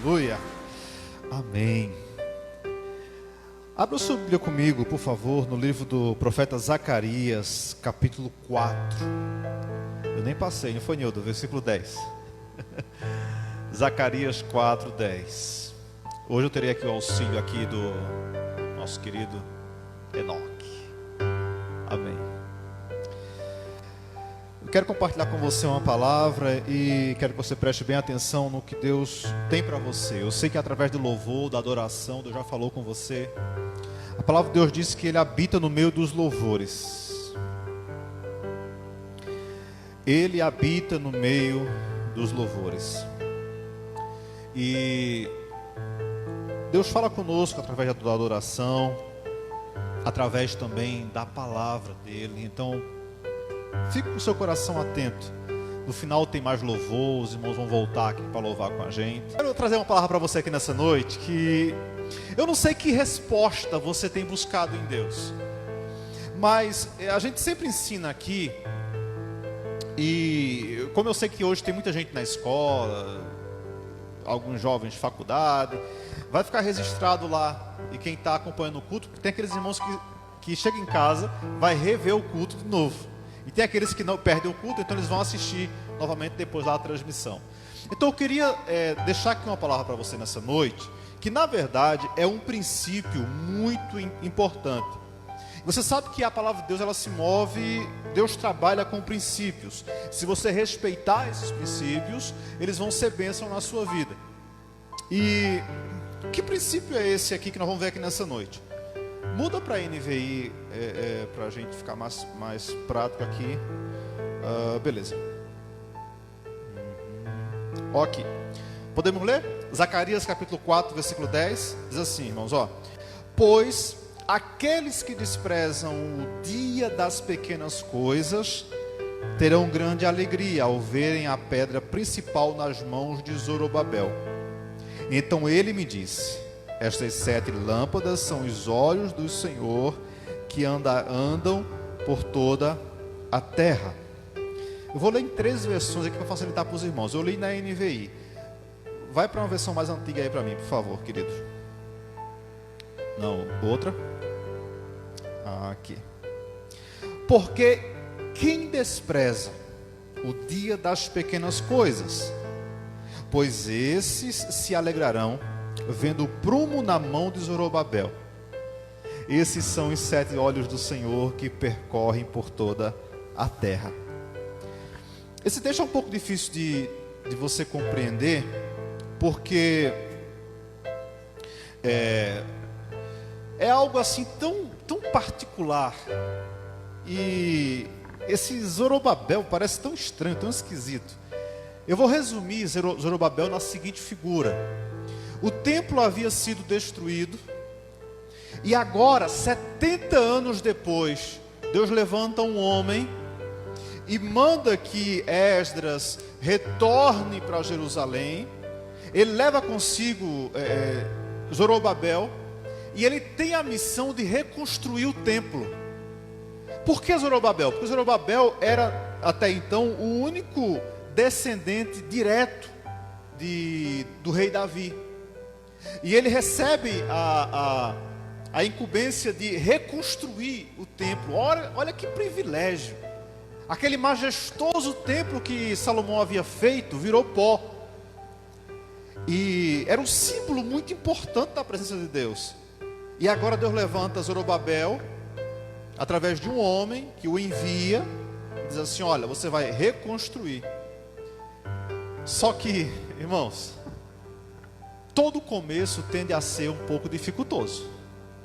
Aleluia. Amém. Abra sua Bíblia comigo, por favor, no livro do profeta Zacarias, capítulo 4. Eu nem passei, não foi, Nildo? Versículo 10. Zacarias 4, 10. Hoje eu terei aqui o auxílio aqui do nosso querido Enoque. Amém. Eu quero compartilhar com você uma palavra e quero que você preste bem atenção no que Deus tem para você. Eu sei que através do louvor, da adoração, Deus já falou com você. A palavra de Deus diz que Ele habita no meio dos louvores. Ele habita no meio dos louvores. E Deus fala conosco através da adoração, através também da palavra dEle. Então, fique com o seu coração atento. No final tem mais louvor, os irmãos vão voltar aqui para louvar com a gente. Quero trazer uma palavra para você aqui nessa noite, que eu não sei que resposta você tem buscado em Deus, mas a gente sempre ensina aqui, e como eu sei que hoje tem muita gente na escola, alguns jovens de faculdade, vai ficar registrado lá, e quem está acompanhando o culto, tem aqueles irmãos que chegam em casa, vai rever o culto de novo. E tem aqueles que não perdem o culto, então eles vão assistir novamente depois da transmissão. Então eu queria deixar aqui uma palavra para você nessa noite, que na verdade é um princípio muito importante. Você sabe que a palavra de Deus, ela se move, Deus trabalha com princípios. Se você respeitar esses princípios, eles vão ser bênção na sua vida. E que princípio é esse aqui que nós vamos ver aqui nessa noite? Muda para a NVI, para a gente ficar mais prático aqui. Beleza. Ok. Podemos ler? Zacarias capítulo 4, versículo 10. Diz assim, irmãos, ó. Pois aqueles que desprezam o dia das pequenas coisas terão grande alegria ao verem a pedra principal nas mãos de Zorobabel. Então ele me disse: estas 7 lâmpadas são os olhos do Senhor que andam por toda a terra. Eu vou ler em 3 versões aqui para facilitar para os irmãos. Eu li na NVI. Vai para uma versão mais antiga aí para mim, por favor, queridos. Não, outra. Aqui. Porque quem despreza o dia das pequenas coisas, pois esses se alegrarão vendo o prumo na mão de Zorobabel. Esses são os 7 olhos do Senhor que percorrem por toda a terra. Esse texto é um pouco difícil de você compreender, porque é algo assim tão particular. E esse Zorobabel parece tão estranho, tão esquisito. Eu vou resumir Zorobabel na seguinte figura. O templo havia sido destruído, e agora, 70 anos depois, Deus levanta um homem e manda que Esdras retorne para Jerusalém. Ele leva consigo Zorobabel, e ele tem a missão de reconstruir o templo. Por que Zorobabel? Porque Zorobabel era até então o único descendente direto do rei Davi. E ele recebe a incumbência de reconstruir o templo. Olha que privilégio. Aquele majestoso templo que Salomão havia feito virou pó. E era um símbolo muito importante da presença de Deus. E agora Deus levanta Zorobabel, através de um homem que o envia, diz assim: olha, você vai reconstruir. Só que, irmãos, todo começo tende a ser um pouco dificultoso,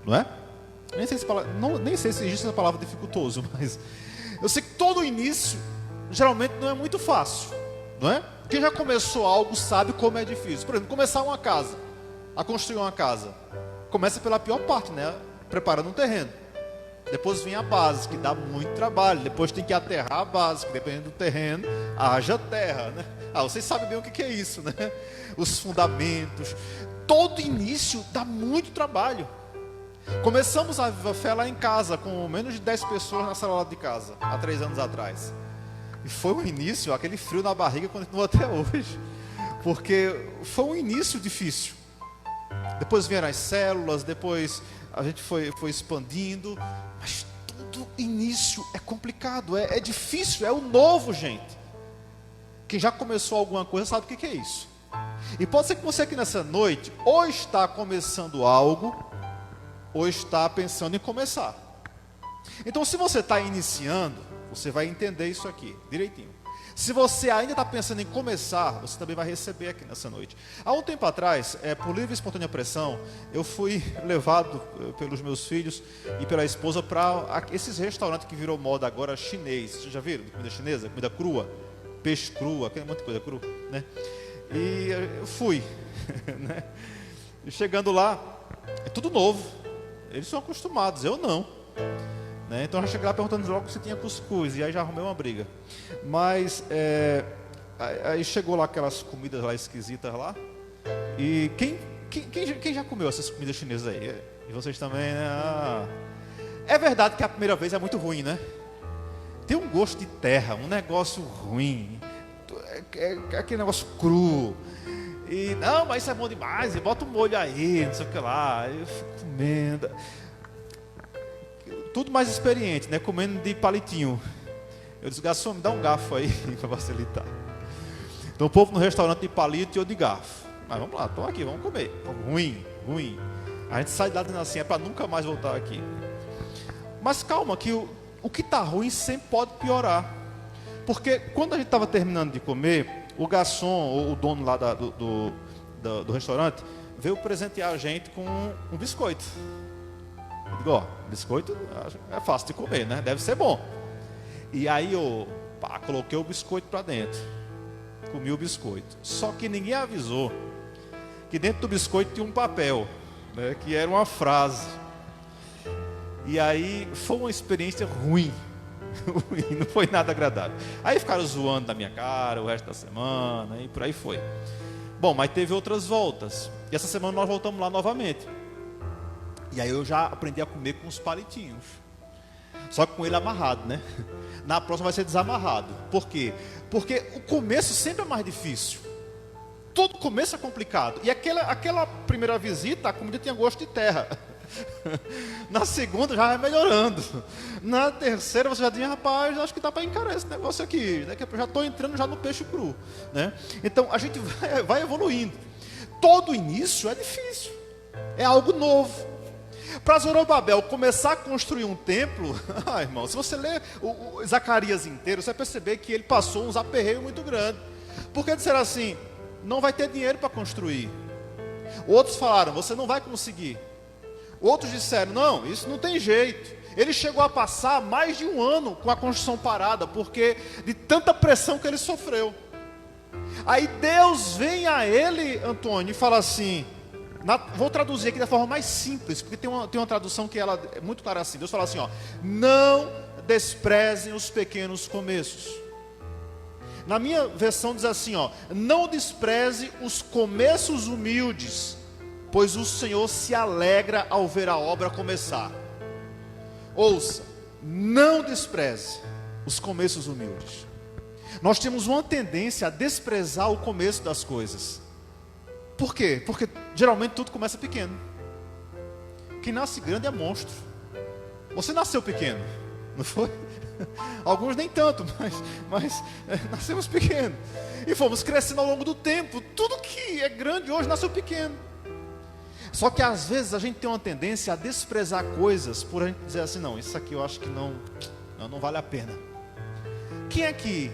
não é? Nem sei se existe essa palavra dificultoso, mas eu sei que todo início geralmente não é muito fácil, não é? Quem já começou algo sabe como é difícil. Por exemplo, começar uma casa, a construir uma casa, começa pela pior parte, né? Preparando um terreno. Depois vem a base, que dá muito trabalho. Depois tem que aterrar a base, que dependendo do terreno, haja terra, né? Vocês sabem bem o que é isso, né? Os fundamentos. Todo início dá muito trabalho. Começamos a Viva Fé lá em casa, com menos de 10 pessoas na sala de casa, há 3 anos atrás. E foi o início, aquele frio na barriga continua até hoje. porque foi um início difícil. Depois vieram as células, depois a gente foi expandindo, mas todo início é complicado, é difícil, é o novo, gente. Quem já começou alguma coisa sabe o que é isso. E pode ser que você aqui nessa noite, ou está começando algo, ou está pensando em começar. Então, se você está iniciando, você vai entender isso aqui direitinho. Se você ainda está pensando em começar, você também vai receber aqui nessa noite. Há um tempo atrás, por livre e espontânea pressão, eu fui levado pelos meus filhos e pela esposa para esses restaurantes que virou moda agora chinês. Vocês já viram? Comida chinesa, comida crua, peixe cru, aquele monte de coisa crua, né? E eu fui, né? E chegando lá, é tudo novo. Eles são acostumados, eu não. Né? Então eu já cheguei lá perguntando logo se tinha cuscuz, e aí já arrumei uma briga. Mas aí chegou lá aquelas comidas lá esquisitas lá. E quem já comeu essas comidas chinesas aí? E vocês também, né? É verdade que a primeira vez é muito ruim, né? Tem um gosto de terra, um negócio ruim. É aquele negócio cru. E não, mas isso é bom demais. E bota um molho aí, não sei o que lá. Eu fico comendo. Tudo mais experiente, né? Comendo de palitinho. Eu disse, garçom, me dá um garfo aí para facilitar. Então o povo no restaurante de palito e eu de garfo. Mas vamos lá, estamos aqui, vamos comer. Ruim. A gente sai de lá dizendo assim, é para nunca mais voltar aqui. Mas calma, que o que está ruim sempre pode piorar. Porque quando a gente estava terminando de comer, o garçom, ou o dono lá do restaurante, veio presentear a gente com um biscoito. Eu digo, ó, biscoito é fácil de comer, né? Deve ser bom. E aí eu coloquei o biscoito para dentro. Comi o biscoito. Só que ninguém avisou que dentro do biscoito tinha um papel, né, que era uma frase. E aí foi uma experiência ruim. Não foi nada agradável. Aí ficaram zoando da minha cara o resto da semana e por aí foi. Bom, mas teve outras voltas. E essa semana nós voltamos lá novamente. E aí eu já aprendi a comer com os palitinhos. Só que com ele amarrado, né? Na próxima vai ser desamarrado. Por quê? Porque o começo sempre é mais difícil. Todo começo é complicado. E aquela primeira visita, a comida tinha gosto de terra. Na segunda já vai melhorando. Na terceira você já diz, rapaz, acho que dá para encarar esse negócio aqui. Daqui eu já estou entrando já no peixe cru, né? Então a gente vai evoluindo. Todo início é difícil. É algo novo. Para Zorobabel começar a construir um templo, irmão, se você ler o Zacarias inteiro, você vai perceber que ele passou uns aperreios muito grandes. Porque disseram assim, não vai ter dinheiro para construir. Outros falaram, você não vai conseguir. Outros disseram, não, isso não tem jeito. Ele chegou a passar mais de um ano com a construção parada, porque de tanta pressão que ele sofreu. Aí Deus vem a ele, Antônio, e fala assim, vou traduzir aqui da forma mais simples, porque tem uma tradução que ela é muito clara assim. Deus fala assim, ó, não desprezem os pequenos começos. Na minha versão diz assim, ó, não despreze os começos humildes, pois o Senhor se alegra ao ver a obra começar. Ouça, não despreze os começos humildes. Nós temos uma tendência a desprezar o começo das coisas. Por quê? Porque geralmente tudo começa pequeno. Quem nasce grande é monstro. Você nasceu pequeno, não foi? Alguns nem tanto, mas nascemos pequeno. E fomos crescendo ao longo do tempo. Tudo que é grande hoje nasceu pequeno. Só que às vezes a gente tem uma tendência a desprezar coisas por a gente dizer assim, não, isso aqui eu acho que não vale a pena. Quem aqui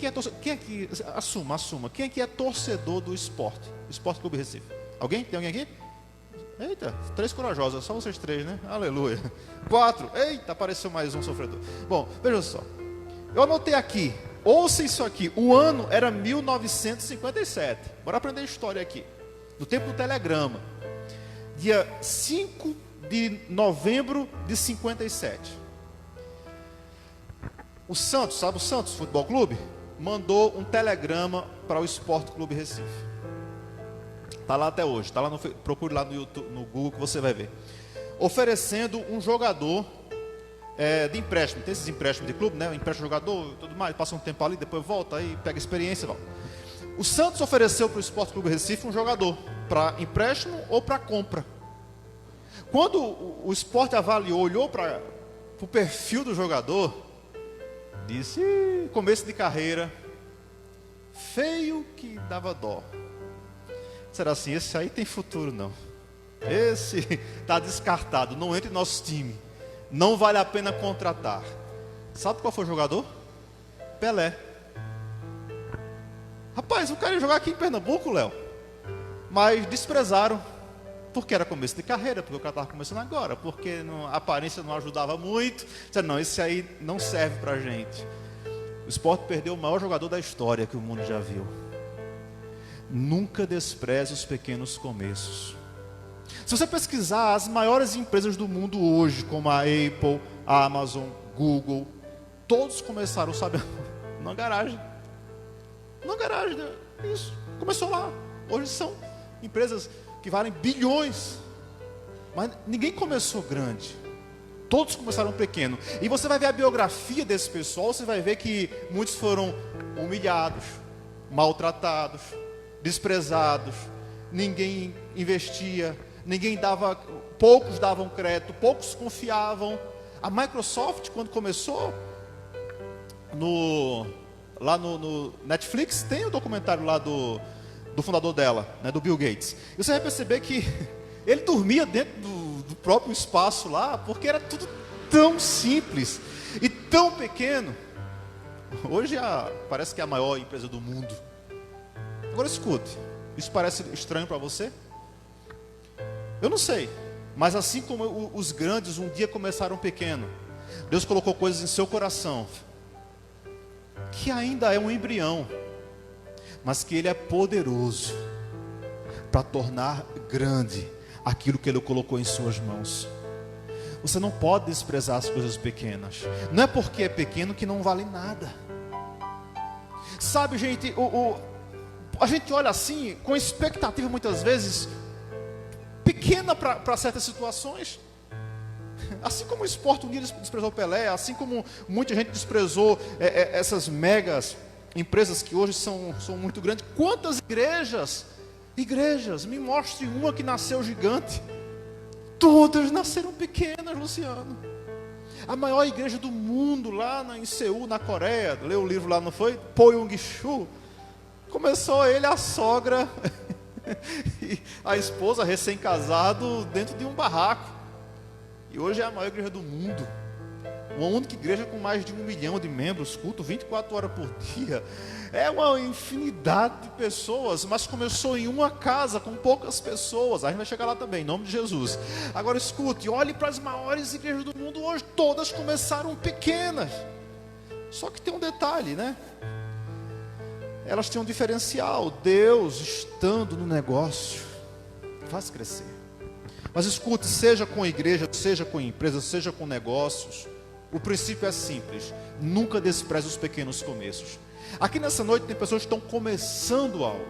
é torcedor? Quem aqui, assuma, quem aqui é torcedor do esporte? Esporte Clube Recife. Alguém? Tem alguém aqui? Eita, 3 corajosos, só vocês 3, né? Aleluia. 4, eita, apareceu mais um sofredor. Bom, veja só. Eu anotei aqui, ouça isso aqui, o ano era 1957. Bora aprender história aqui. No tempo do telegrama. Dia 5 de novembro de 57. O Santos, sabe o Santos Futebol Clube? Mandou um telegrama para o Esporte Clube Recife. Está lá até hoje, tá lá procure lá no YouTube, no Google que você vai ver. Oferecendo um jogador de empréstimo. Tem esses empréstimos de clube, né? Empresta jogador e tudo mais, passa um tempo ali, depois volta, aí pega experiência e volta. O Santos ofereceu para o Sport Clube Recife um jogador, para empréstimo ou para compra. Quando o Sport avaliou, olhou para o perfil do jogador, disse: começo de carreira, feio que dava dó. Será assim, esse aí tem futuro não. Esse está descartado, não entra em nosso time. Não vale a pena contratar. Sabe qual foi o jogador? Pelé. Rapaz, o cara ia jogar aqui em Pernambuco, Léo. Mas desprezaram. Porque era começo de carreira, porque o cara estava começando agora, porque a aparência não ajudava muito. Disseram, não, esse aí não serve pra gente. O Sport perdeu o maior jogador da história que o mundo já viu. Nunca despreze os pequenos começos. Se você pesquisar as maiores empresas do mundo hoje, como a Apple, a Amazon, Google, todos começaram, sabe, numa garagem. Numa garagem, né? Isso, começou lá. Hoje são empresas que valem bilhões. Mas ninguém começou grande. Todos começaram pequeno. E você vai ver a biografia desse pessoal, você vai ver que muitos foram humilhados, maltratados, desprezados. Ninguém investia, ninguém dava, poucos davam crédito, poucos confiavam. A Microsoft, quando começou, lá no Netflix, tem o documentário lá do fundador dela, né, do Bill Gates. E você vai perceber que ele dormia dentro do próprio espaço lá, porque era tudo tão simples e tão pequeno. Hoje parece que é a maior empresa do mundo. Agora escute, isso parece estranho para você? Eu não sei, mas assim como os grandes um dia começaram pequeno, Deus colocou coisas em seu coração, que ainda é um embrião, mas que Ele é poderoso para tornar grande aquilo que Ele colocou em suas mãos. Você não pode desprezar as coisas pequenas. Não é porque é pequeno que não vale nada. Sabe, gente, a gente olha assim, com expectativa muitas vezes pequena para certas situações. Assim como o Sport um dia desprezou o Pelé, assim como muita gente desprezou essas megas empresas que hoje são muito grandes. Quantas igrejas, me mostre uma que nasceu gigante. Todas nasceram pequenas, Luciano. A maior igreja do mundo lá em Seul, na Coreia, leu o livro lá, não foi? Poyung-Shu. Começou ele, a sogra e a esposa, recém-casado, dentro de um barraco. E hoje é a maior igreja do mundo. Uma única igreja com mais de 1 milhão de membros, culto 24 horas por dia. É uma infinidade de pessoas, mas começou em uma casa com poucas pessoas. A gente vai chegar lá também, em nome de Jesus. Agora escute, olhe para as maiores igrejas do mundo hoje. Todas começaram pequenas. Só que tem um detalhe, né? Elas têm um diferencial. Deus estando no negócio faz crescer. Mas escute, seja com igreja, seja com empresa, seja com negócios, o princípio é simples: nunca despreze os pequenos começos. Aqui nessa noite tem pessoas que estão começando algo,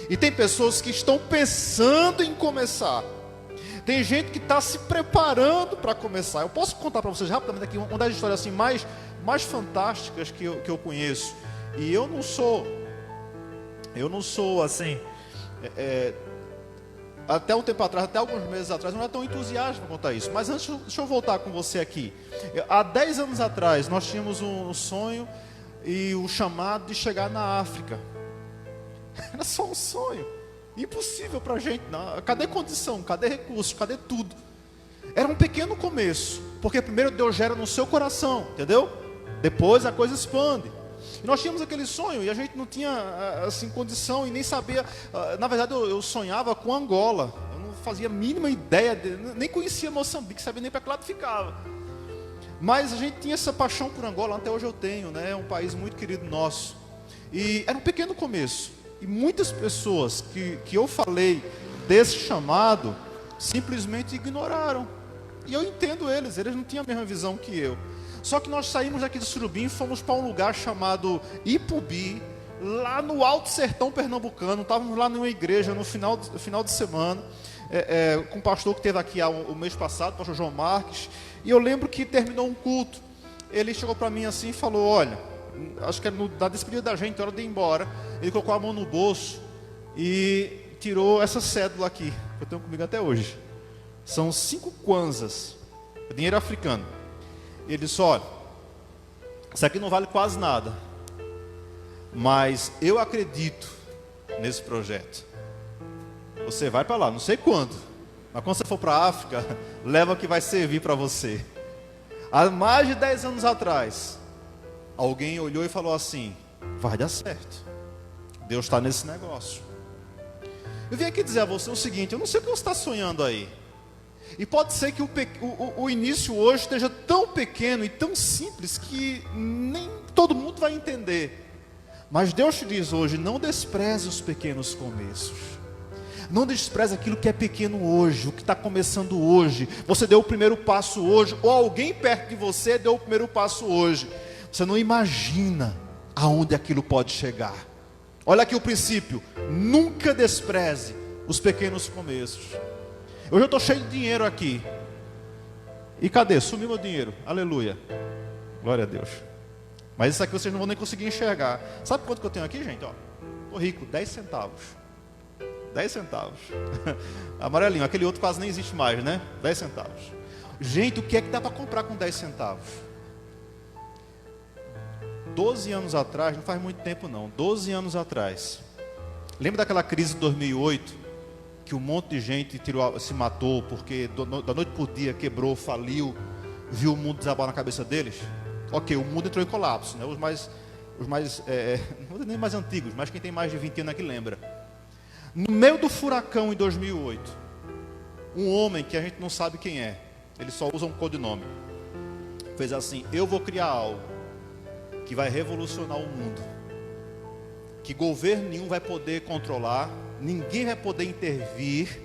e tem pessoas que estão pensando em começar. Tem gente que está se preparando para começar. Eu posso contar para vocês rapidamente aqui uma das histórias assim, mais fantásticas que eu conheço. E eu não sou assim, até um tempo atrás, até alguns meses atrás, não era tão entusiasta para contar isso. Mas antes, deixa eu voltar com você aqui. Há 10 anos atrás, nós tínhamos um sonho e o chamado de chegar na África. Era só um sonho, impossível para a gente. Não. Cadê condição? Cadê recursos? Cadê tudo? Era um pequeno começo, porque primeiro Deus gera no seu coração, entendeu? Depois a coisa expande. E nós tínhamos aquele sonho e a gente não tinha assim condição e nem sabia. Na verdade eu sonhava com Angola. Eu não fazia a mínima ideia, nem conhecia Moçambique, sabia nem para que lado ficava. Mas a gente tinha essa paixão por Angola, até hoje eu tenho, né? É um país muito querido nosso. E era um pequeno começo. E muitas pessoas que eu falei desse chamado simplesmente ignoraram. E eu entendo eles não tinham a mesma visão que eu. Só que nós saímos daqui de Surubim e fomos para um lugar chamado Ipubi, lá no Alto Sertão Pernambucano. Estávamos lá numa igreja no final de semana, com um pastor que esteve aqui o mês passado, o pastor João Marques. E eu lembro que terminou um culto. Ele chegou para mim assim e falou: olha, acho que era na despedida da gente, na hora de ir embora, ele colocou a mão no bolso e tirou essa cédula aqui, que eu tenho comigo até hoje. São 5 kwanzas, dinheiro africano. Ele disse, olha, isso aqui não vale quase nada, mas eu acredito nesse projeto. Você vai para lá, não sei quando, mas quando você for para a África, leva que vai servir para você. Há mais de 10 anos atrás, alguém olhou e falou assim, vai dar certo, Deus está nesse negócio. Eu vim aqui dizer a você o seguinte, eu não sei o que você está sonhando aí. E pode ser que o início hoje esteja tão pequeno e tão simples que nem todo mundo vai entender. Mas Deus te diz hoje, não despreze os pequenos começos. Não despreze aquilo que é pequeno hoje, o que está começando hoje. Você deu o primeiro passo hoje, ou alguém perto de você deu o primeiro passo hoje. Você não imagina aonde aquilo pode chegar. Olha aqui o princípio, nunca despreze os pequenos começos. Hoje eu estou cheio de dinheiro aqui. E cadê? Sumiu meu dinheiro. Aleluia. Glória a Deus. Mas isso aqui vocês não vão nem conseguir enxergar. Sabe quanto que eu tenho aqui, gente? Estou rico, 10 centavos. 10 centavos. Amarelinho, aquele outro quase nem existe mais, né? 10 centavos. Gente, o que é que dá para comprar com 10 centavos? 12 anos atrás, não faz muito tempo não, 12 anos atrás. Lembra daquela crise de 2008? Que um monte de gente se matou porque da noite por dia quebrou, faliu, viu o mundo desabar na cabeça deles? Ok, o mundo entrou em colapso, né? Os mais não vou dizer nem mais antigos, mas quem tem mais de 20 anos aqui lembra. No meio do furacão em 2008, um homem que a gente não sabe quem é, ele só usa um codinome, fez assim, eu vou criar algo que vai revolucionar o mundo, que governo nenhum vai poder controlar, ninguém vai poder intervir,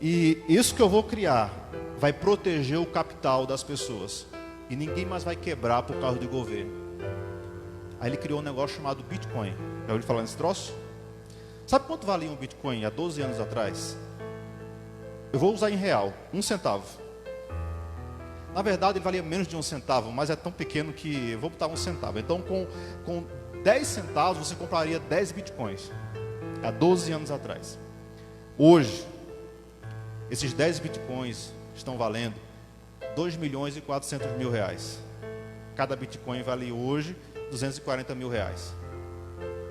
e isso que eu vou criar vai proteger o capital das pessoas, e ninguém mais vai quebrar por causa de governo. Aí ele criou um negócio chamado Bitcoin. Já ouviu falar nesse troço? Sabe quanto valia um Bitcoin há 12 anos atrás? Eu vou usar em real, 1 centavo. Na verdade ele valia menos de 1 centavo, mas é tão pequeno que eu vou botar 1 centavo. Então com 10 centavos você compraria 10 Bitcoins. Há 12 anos atrás. Hoje, esses 10 Bitcoins estão valendo 2 milhões e 400 mil reais. Cada Bitcoin vale hoje 240 mil reais.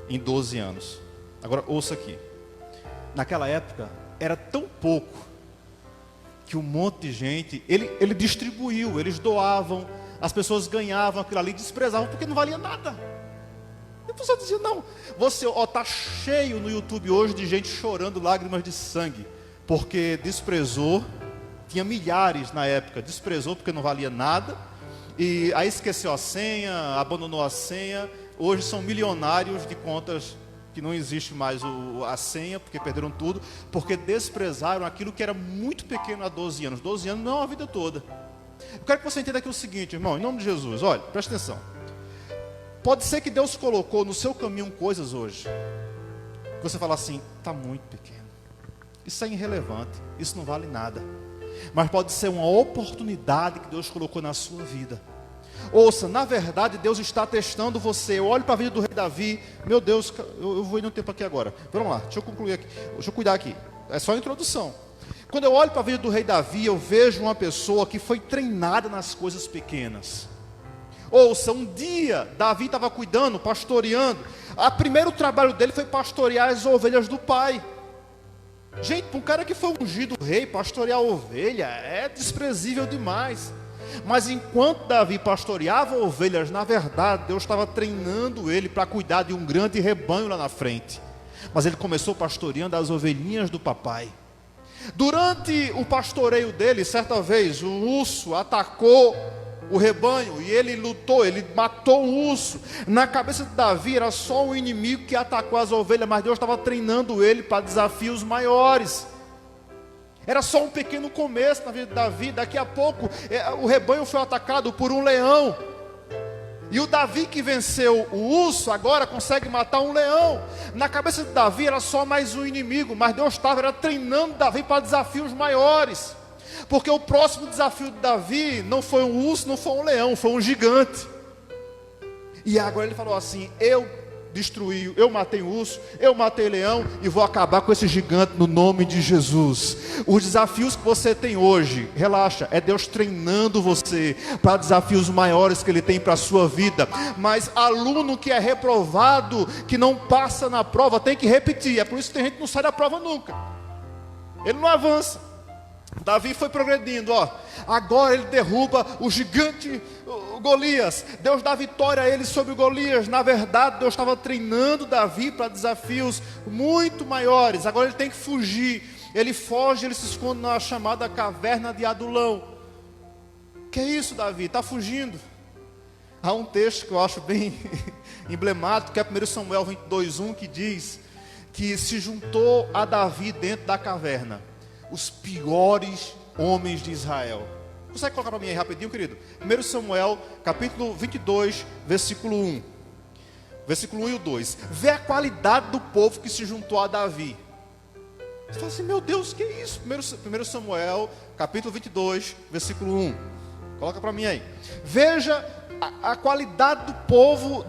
Em 12 anos. Agora ouça aqui. Naquela época era tão pouco que um monte de gente, ele distribuiu, eles doavam, as pessoas ganhavam aquilo ali, desprezavam porque não valia nada. E a pessoa dizia, não, você está cheio no YouTube hoje de gente chorando lágrimas de sangue, porque desprezou, tinha milhares na época, desprezou porque não valia nada, e aí esqueceu a senha, abandonou a senha, hoje são milionários de contas que não existe mais a senha, porque perderam tudo, porque desprezaram aquilo que era muito pequeno há 12 anos. 12 anos não é uma vida toda. Eu quero que você entenda aqui o seguinte, irmão, em nome de Jesus, olha, presta atenção. Pode ser que Deus colocou no seu caminho coisas hoje, que você fala assim, está muito pequeno, isso é irrelevante, isso não vale nada. Mas pode ser uma oportunidade que Deus colocou na sua vida. Ouça, na verdade Deus está testando você. Eu olho para a vida do rei Davi. Meu Deus, eu vou ir no tempo aqui agora. Vamos lá, deixa eu concluir aqui. Deixa eu cuidar aqui. É só a introdução. Quando eu olho para a vida do rei Davi, eu vejo uma pessoa que foi treinada nas coisas pequenas. Ouça, um dia Davi estava cuidando, pastoreando. O primeiro trabalho dele foi pastorear as ovelhas do pai. Gente, para um cara que foi ungido rei, pastorear a ovelha é desprezível demais. Mas enquanto Davi pastoreava ovelhas, na verdade, Deus estava treinando ele para cuidar de um grande rebanho lá na frente. Mas ele começou pastoreando as ovelhinhas do papai. Durante o pastoreio dele, certa vez, o urso atacou o rebanho e ele lutou, ele matou o urso. Na cabeça de Davi era só um inimigo que atacou as ovelhas, mas Deus estava treinando ele para desafios maiores. Era só um pequeno começo na vida de Davi. Daqui a pouco o rebanho foi atacado por um leão. E o Davi que venceu o urso agora consegue matar um leão. Na cabeça de Davi era só mais um inimigo, mas Deus estava treinando Davi para desafios maiores. Porque o próximo desafio de Davi não foi um urso, não foi um leão, foi um gigante. E agora ele falou assim: eu destruí, eu matei o urso, eu matei o leão e vou acabar com esse gigante no nome de Jesus. Os desafios que você tem hoje, relaxa, é Deus treinando você para desafios maiores que Ele tem para a sua vida. Mas aluno que é reprovado, que não passa na prova, tem que repetir. É por isso que tem gente que não sai da prova nunca, ele não avança. Davi foi progredindo, agora ele derruba o gigante Golias. Deus dá vitória a ele sobre o Golias. Na verdade, Deus estava treinando Davi para desafios muito maiores. Agora ele tem que fugir. Ele foge, ele se esconde na chamada caverna de Adulão. Que é isso, Davi? Está fugindo. Há um texto que eu acho bem emblemático, que é 1 Samuel 22:1, que diz que se juntou a Davi dentro da caverna os piores homens de Israel. Consegue colocar para mim aí rapidinho, querido? 1 Samuel, capítulo 22, versículo 1. Versículo 1 e o 2. Vê a qualidade do povo que se juntou a Davi. Você fala assim: meu Deus, que é isso? 1 Samuel, capítulo 22, versículo 1. Coloca para mim aí. Veja a qualidade do povo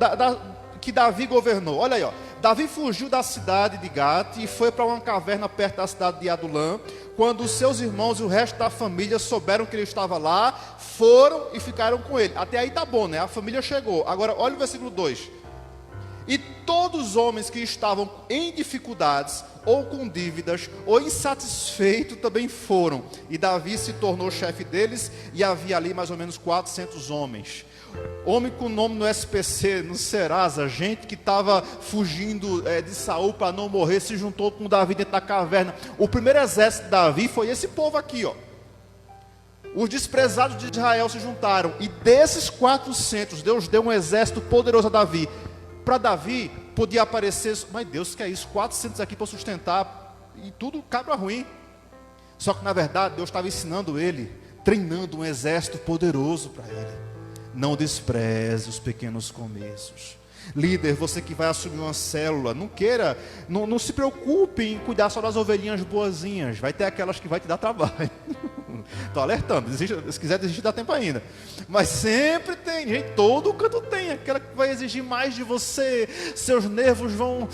que Davi governou. Olha aí, Davi fugiu da cidade de Gate e foi para uma caverna perto da cidade de Adulã. Quando os seus irmãos e o resto da família souberam que ele estava lá, foram e ficaram com ele. Até aí tá bom, né? A família chegou. Agora olha o versículo 2. E todos os homens que estavam em dificuldades, ou com dívidas, ou insatisfeitos, também foram. E Davi se tornou chefe deles, e havia ali mais ou menos 400 homens. Homem com nome no SPC, no Serasa, gente que estava fugindo de Saul para não morrer, se juntou com Davi dentro da caverna. O primeiro exército de Davi foi esse povo aqui, Os desprezados de Israel se juntaram, e desses 400, Deus deu um exército poderoso a Davi. Para Davi, podia aparecer, mas Deus quer isso, 400 aqui para sustentar, e tudo cabra ruim. Só que na verdade, Deus estava ensinando ele, treinando um exército poderoso para ele. Não despreze os pequenos começos. Líder, você que vai assumir uma célula, não se preocupe em cuidar só das ovelhinhas boazinhas. Vai ter aquelas que vai te dar trabalho. Estou alertando, se quiser desistir dá tempo ainda. Mas sempre tem, gente, todo canto tem aquela que vai exigir mais de você. Seus nervos vão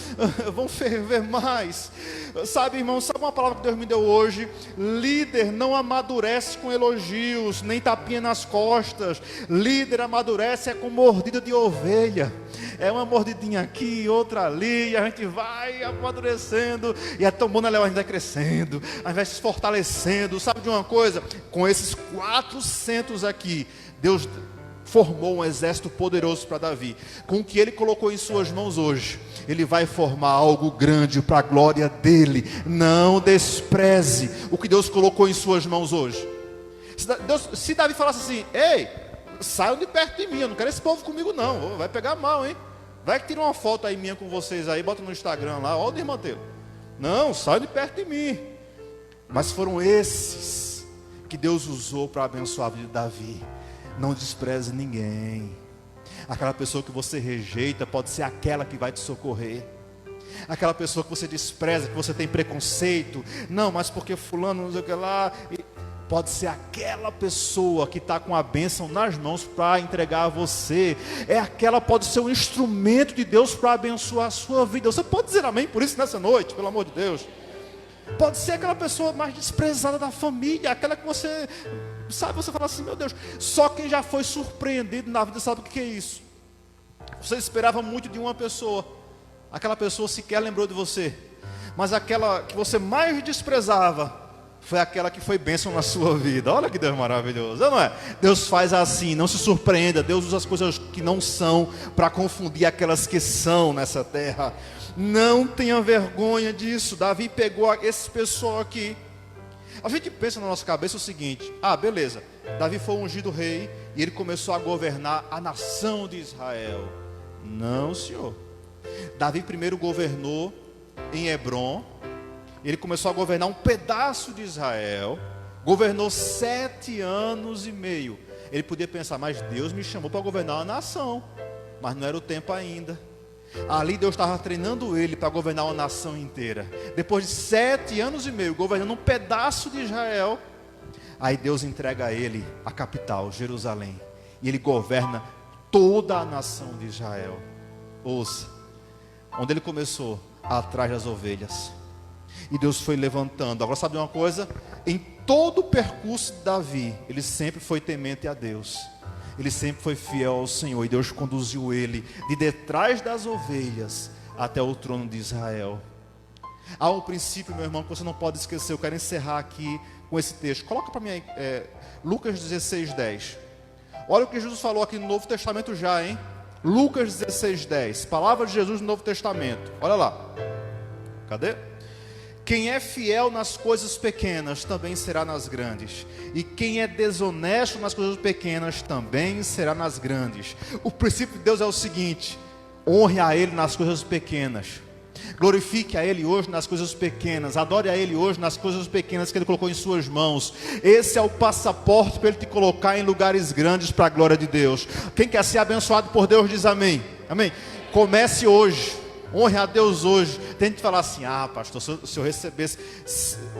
ferver mais. Sabe, irmão, sabe uma palavra que Deus me deu hoje? Líder não amadurece com elogios, nem tapinha nas costas. Líder amadurece com mordida de ovelha. É uma mordidinha aqui, outra ali, e a gente vai amadurecendo, e é tão bom, né, Léo? A gente vai crescendo, a gente vai se fortalecendo. Sabe de uma coisa? Com esses 400 aqui, Deus formou um exército poderoso para Davi. Com o que Ele colocou em suas mãos hoje, Ele vai formar algo grande para a glória dEle. Não despreze o que Deus colocou em suas mãos hoje. Se Davi falasse assim: ei, saiam de perto de mim, eu não quero esse povo comigo não, vai pegar mal, hein? Vai que tira uma foto aí minha com vocês aí, bota no Instagram lá, ó o desmanteiro. Não, saiam de perto de mim. Mas foram esses que Deus usou para abençoar a vida de Davi. Não despreze ninguém. Aquela pessoa que você rejeita pode ser aquela que vai te socorrer. Aquela pessoa que você despreza, que você tem preconceito, não, mas porque fulano não sei o que lá, pode ser aquela pessoa que está com a bênção nas mãos para entregar a você. Pode ser um instrumento de Deus para abençoar a sua vida. Você pode dizer amém por isso nessa noite, pelo amor de Deus. Pode ser aquela pessoa mais desprezada da família, aquela que você fala assim: meu Deus, só quem já foi surpreendido na vida sabe o que é isso. Você esperava muito de uma pessoa, aquela pessoa sequer lembrou de você, mas aquela que você mais desprezava foi aquela que foi bênção na sua vida. Olha que Deus maravilhoso, não é? Deus faz assim, não se surpreenda. Deus usa as coisas que não são para confundir aquelas que são nessa terra. Não tenha vergonha disso. Davi pegou esse pessoal aqui. A gente pensa na nossa cabeça o seguinte: beleza, Davi foi ungido rei e ele começou a governar a nação de Israel. Não, senhor. Davi primeiro governou em Hebrom. Ele começou a governar um pedaço de Israel. Governou 7 anos e meio. Ele podia pensar: mas Deus me chamou para governar uma nação. Mas não era o tempo ainda. Ali Deus estava treinando ele para governar uma nação inteira. Depois de 7 anos e meio governando um pedaço de Israel, aí Deus entrega a ele a capital, Jerusalém. E ele governa toda a nação de Israel. Ouça, onde ele começou? Atrás das ovelhas. E Deus foi levantando. Agora sabe uma coisa? Em todo o percurso de Davi, ele sempre foi temente a Deus. Ele sempre foi fiel ao Senhor. E Deus conduziu ele de detrás das ovelhas até o trono de Israel. Há um princípio, meu irmão, que você não pode esquecer. Eu quero encerrar aqui com esse texto. Coloca para mim aí, Lucas 16:10. Olha o que Jesus falou aqui no Novo Testamento já, hein? Lucas 16:10. Palavra de Jesus no Novo Testamento. Olha lá. Cadê? Quem é fiel nas coisas pequenas também será nas grandes. E quem é desonesto nas coisas pequenas também será nas grandes. O princípio de Deus é o seguinte: honre a Ele nas coisas pequenas. Glorifique a Ele hoje nas coisas pequenas. Adore a Ele hoje nas coisas pequenas que Ele colocou em suas mãos. Esse é o passaporte para Ele te colocar em lugares grandes para a glória de Deus. Quem quer ser abençoado por Deus diz amém. Amém. Comece hoje. Honre a Deus hoje. Tem gente que falar assim: ah, pastor, se eu recebesse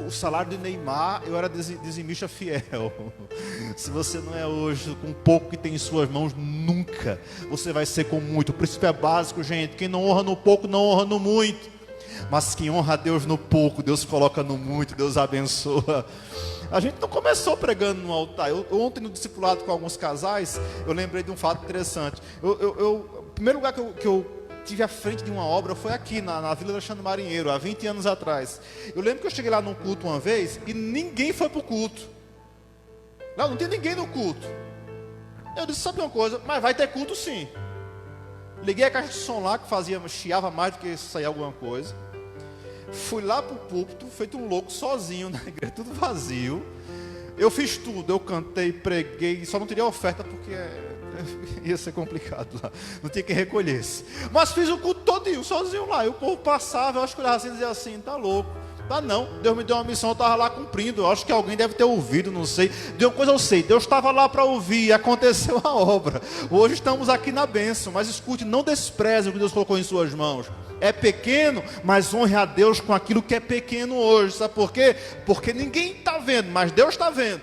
o salário de Neymar, eu era dizimista fiel. Se você não é hoje, com pouco que tem em suas mãos, nunca você vai ser com muito. O princípio é básico, gente: quem não honra no pouco, não honra no muito. Mas quem honra a Deus no pouco, Deus coloca no muito, Deus abençoa. A gente não começou pregando no altar. Ontem no discipulado com alguns casais, eu lembrei de um fato interessante. O primeiro lugar que eu tive à frente de uma obra foi aqui na Vila Alexandre Marinheiro, há 20 anos atrás. Eu lembro que eu cheguei lá num culto uma vez e ninguém foi para o culto. Não tinha ninguém no culto. Eu disse: sabe uma coisa, mas vai ter culto sim. Liguei a caixa de som lá, que chiava mais do que sair alguma coisa. Fui lá para o púlpito, feito um louco, sozinho na igreja, tudo vazio. Eu fiz tudo, eu cantei, preguei, só não teria oferta porque ia ser complicado lá, não tinha quem recolhesse. Mas fiz o culto todinho, sozinho lá. E o povo passava, eu acho que olhava assim e dizia assim: tá louco. Tá não, Deus me deu uma missão, eu estava lá cumprindo. Eu acho que alguém deve ter ouvido, não sei. De uma coisa eu sei, Deus estava lá para ouvir e aconteceu a obra. Hoje estamos aqui na bênção, mas escute, não despreze o que Deus colocou em suas mãos. É pequeno, mas honre a Deus com aquilo que é pequeno hoje. Sabe por quê? Porque ninguém está vendo, mas Deus está vendo.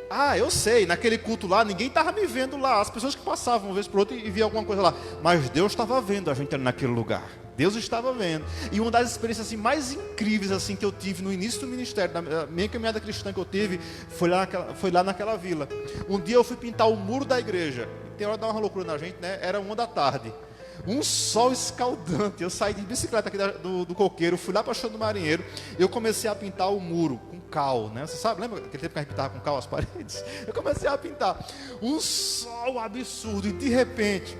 Ah, eu sei, naquele culto lá, ninguém estava me vendo lá. As pessoas que passavam uma vez por outra e viam alguma coisa lá. Mas Deus estava vendo a gente ali naquele lugar. Deus estava vendo. E uma das experiências assim, mais incríveis assim, que eu tive no início do ministério, da minha caminhada cristã que eu tive, foi lá naquela vila. Um dia eu fui pintar o muro da igreja. Tem hora de dar uma loucura na gente, né? Era 1 da tarde. Um sol escaldante. Eu saí de bicicleta aqui do coqueiro, fui lá para a Chão do Marinheiro. Eu comecei a pintar o muro com cal, né? Você sabe, lembra aquele tempo que a gente pintava com cal as paredes? Eu comecei a pintar. Um sol absurdo. E de repente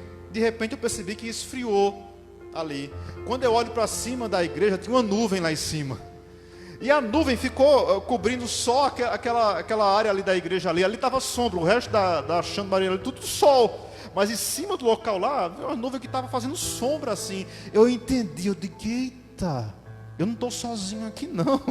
eu percebi que esfriou ali. Quando eu olho para cima da igreja, tinha uma nuvem lá em cima. E a nuvem ficou cobrindo só aquela área ali da igreja ali. Ali estava sombra, o resto da Chão do Marinheiro, tudo sol. Mas em cima do local lá, uma nuvem que estava fazendo sombra assim. Eu entendi, eu digo: eita, eu não estou sozinho aqui não.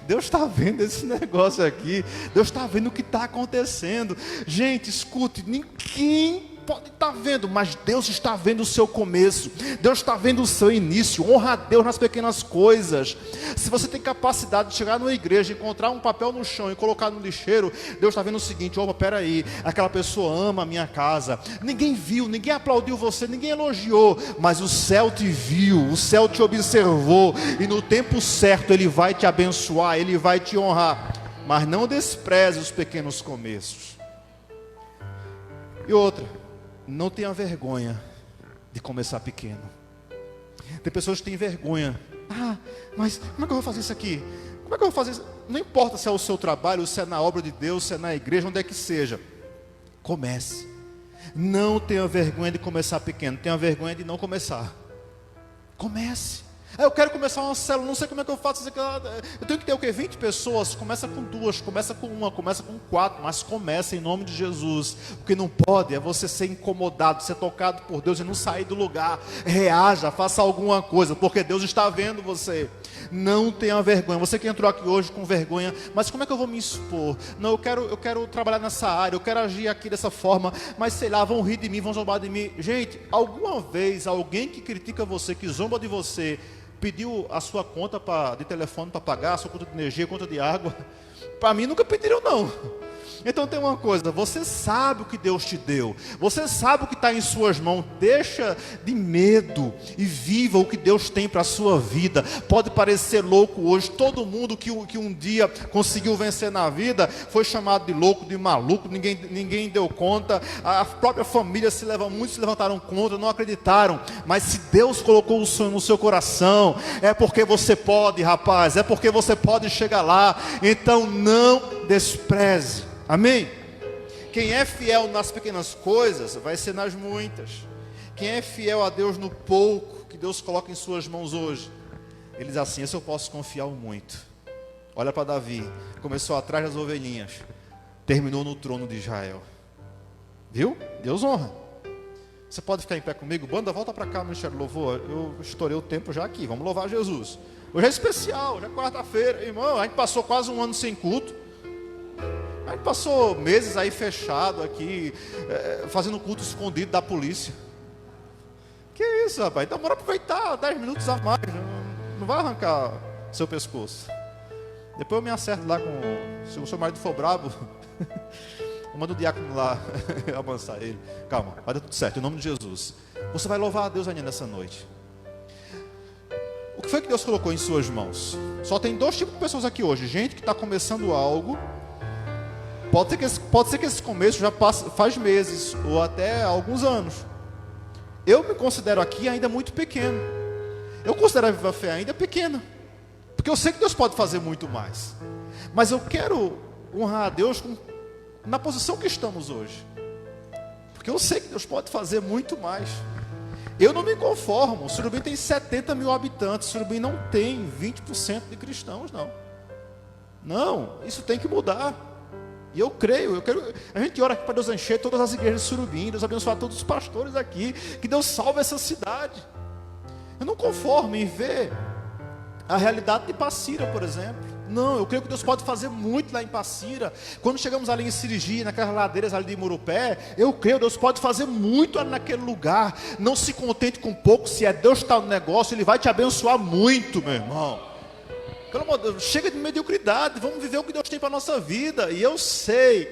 Deus está vendo esse negócio aqui. Deus está vendo o que está acontecendo. Gente, escute, ninguém pode estar vendo, mas Deus está vendo o seu começo. Deus está vendo o seu início. Honra a Deus nas pequenas coisas. Se você tem capacidade de chegar numa igreja, encontrar um papel no chão e colocar no lixeiro, Deus está vendo o seguinte: opa, peraí, aquela pessoa ama a minha casa. Ninguém viu, ninguém aplaudiu você, ninguém elogiou, mas o céu te viu, o céu te observou, e no tempo certo Ele vai te abençoar, Ele vai te honrar. Mas não despreze os pequenos começos. E outra, não tenha vergonha de começar pequeno. Tem pessoas que têm vergonha. Ah, mas como é que eu vou fazer isso aqui? Como é que eu vou fazer isso? Não importa se é o seu trabalho, se é na obra de Deus, se é na igreja, onde é que seja. Comece. Não tenha vergonha de começar pequeno. Tenha vergonha de não começar. Comece. Eu quero começar uma célula, não sei como é que eu faço isso. Eu tenho que ter o quê? 20 pessoas. Começa com 2, começa com 1, começa com 4. Mas comece em nome de Jesus. O que não pode é você ser incomodado, ser tocado por Deus e não sair do lugar. Reaja, faça alguma coisa, porque Deus está vendo você. Não tenha vergonha. Você que entrou aqui hoje com vergonha, mas como é que eu vou me expor? Não, eu quero trabalhar nessa área, eu quero agir aqui dessa forma, mas sei lá, vão rir de mim, vão zombar de mim. Gente, alguma vez alguém que critica você, que zomba de você, pediu a sua conta de telefone para pagar, a sua conta de energia, conta de água? Para mim nunca pediram não. Então tem uma coisa, você sabe o que Deus te deu, você sabe o que está em suas mãos, deixa de medo e viva o que Deus tem para a sua vida. Pode parecer louco hoje, todo mundo que um dia conseguiu vencer na vida, foi chamado de louco, de maluco, ninguém deu conta, a própria família muitos se levantaram contra, não acreditaram, mas se Deus colocou o sonho no seu coração, é porque você pode, rapaz, é porque você pode chegar lá. Então não despreze, amém? Quem é fiel nas pequenas coisas, vai ser nas muitas. Quem é fiel a Deus no pouco, que Deus coloca em suas mãos hoje, ele diz assim, esse eu posso confiar muito. Olha para Davi, começou atrás das ovelhinhas, terminou no trono de Israel. Viu? Deus honra. Você pode ficar em pé comigo? Banda, volta para cá, Ministério Louvor. Eu estourei o tempo já aqui, vamos louvar Jesus. Hoje é especial, hoje é quarta-feira. Irmão, a gente passou quase um ano sem culto. A gente passou meses aí fechado aqui, fazendo culto escondido da polícia. Que isso, rapaz? Então bora aproveitar 10 minutos a mais. Não vai arrancar seu pescoço. Depois eu me acerto lá com... Se o seu marido for brabo, eu mando o diácono lá amansar ele. Calma, vai dar tudo certo, em nome de Jesus. Você vai louvar a Deus ainda nessa noite. O que foi que Deus colocou em suas mãos? Só tem dois tipos de pessoas aqui hoje. Gente que está começando algo. Pode ser que esse começo já faz meses ou até alguns anos. Eu me considero aqui ainda muito pequeno. Eu considero a Viva Fé ainda pequena. Porque eu sei que Deus pode fazer muito mais. Mas eu quero honrar a Deus na posição que estamos hoje. Porque eu sei que Deus pode fazer muito mais. Eu não me conformo. Surubim tem 70 mil habitantes. Surubim não tem 20% de cristãos, não. Não, isso tem que mudar. E eu creio, a gente ora aqui para Deus encher todas as igrejas de Surubim, Deus abençoar todos os pastores aqui, que Deus salve essa cidade. Eu não conformo em ver a realidade de Passira, por exemplo. Não, eu creio que Deus pode fazer muito lá em Passira. Quando chegamos ali em Sirigi, naquelas ladeiras ali de Murupé, eu creio que Deus pode fazer muito ali naquele lugar. Não se contente com pouco, se é Deus que está no negócio, Ele vai te abençoar muito, meu irmão. Pelo amor de Deus, chega de mediocridade, vamos viver o que Deus tem para a nossa vida. E eu sei,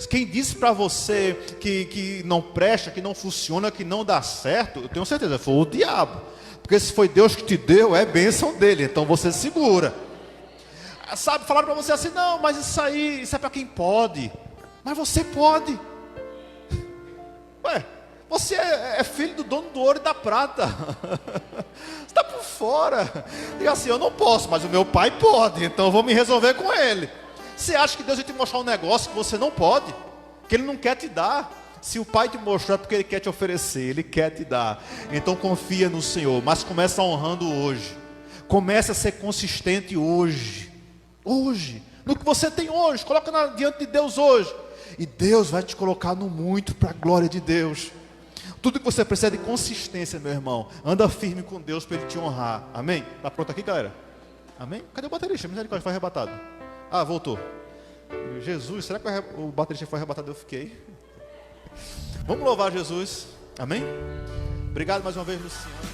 quem disse para você que não presta, que não funciona, que não dá certo, eu tenho certeza, foi o diabo. Porque se foi Deus que te deu, é bênção dele, então você segura. Sabe, falaram para você assim, não, mas isso é para quem pode. Mas você pode. Ué, você é filho do dono do ouro e da prata. Você está por fora. Diga assim, eu não posso, mas o meu pai pode, então eu vou me resolver com ele. Você acha que Deus vai te mostrar um negócio que você não pode? Que Ele não quer te dar? Se o pai te mostrar é porque Ele quer te oferecer, Ele quer te dar. Então confia no Senhor, mas começa honrando hoje. Comece a ser consistente hoje. Hoje, no que você tem hoje, coloca diante de Deus hoje. E Deus vai te colocar no muito para a glória de Deus. Tudo que você precisa é de consistência, meu irmão. Anda firme com Deus para Ele te honrar. Amém? Está pronto aqui, galera? Amém? Cadê o baterista? Misericórdia, foi arrebatado. Ah, voltou. Jesus, será que o baterista foi arrebatado? Eu fiquei. Vamos louvar Jesus. Amém? Obrigado mais uma vez, Luciano.